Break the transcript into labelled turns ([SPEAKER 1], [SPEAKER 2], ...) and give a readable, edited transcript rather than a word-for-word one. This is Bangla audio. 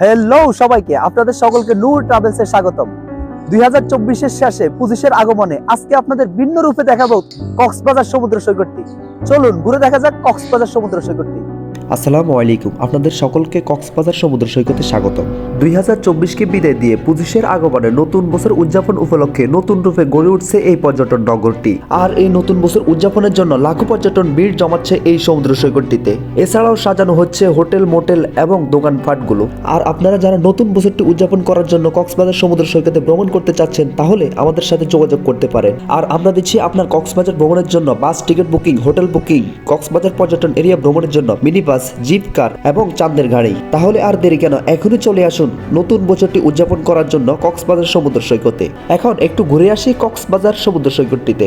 [SPEAKER 1] হ্যালো সবাইকে, আপনাদের সকলকে নূর ট্রাভেলসে স্বাগতম। 2024-এর শেষে 25-এর আগমনে আজকে আপনাদের ভিন্ন রূপে দেখাবো কক্সবাজার সমুদ্র সৈকতটি। চলুন ঘুরে দেখা যাক কক্সবাজার সমুদ্র সৈকতটি।
[SPEAKER 2] আসসালামু আলাইকুম, আপনাদের সকলকে কক্সবাজার সমুদ্র সৈকতে স্বাগতম। 2024কে বিদায় দিয়ে 25-এর আগমনে নতুন বছর উদযাপন উপলক্ষে নতুন রূপে গড়ে উঠছে এই পর্যটন নগরটি। আর এই নতুন বছর উদযাপনের জন্য লাখো পর্যটন ভিড় জমাচ্ছে এই সমুদ্র সৈকতটিতে। এছাড়াও সাজানো হচ্ছে হোটেল, মোটেল এবং দোকানপাটগুলো। আর আপনারা যারা নতুন বছরটি উদযাপন করার জন্য কক্সবাজার সমুদ্র সৈকতে ভ্রমণ করতে চাচ্ছেন, তাহলে আমাদের সাথে যোগাযোগ করতে পারেন। আর আমরা দিচ্ছি আপনার কক্সবাজার ভ্রমণের জন্য বাস ticket booking, hotel booking, Cox's Bazar পর্যটন এরিয়া ভ্রমণের জন্য মিনি বাস, জিপ কার এবং চাঁদের গাড়ি। তাহলে আর দেরি কেন, এখনই চলে আসুন নতুন বছরটি উদযাপন করার জন্য কক্সবাজার সমুদ্র সৈকতে। এখন একটু ঘুরে আসি কক্সবাজার সমুদ্র সৈকতটিতে।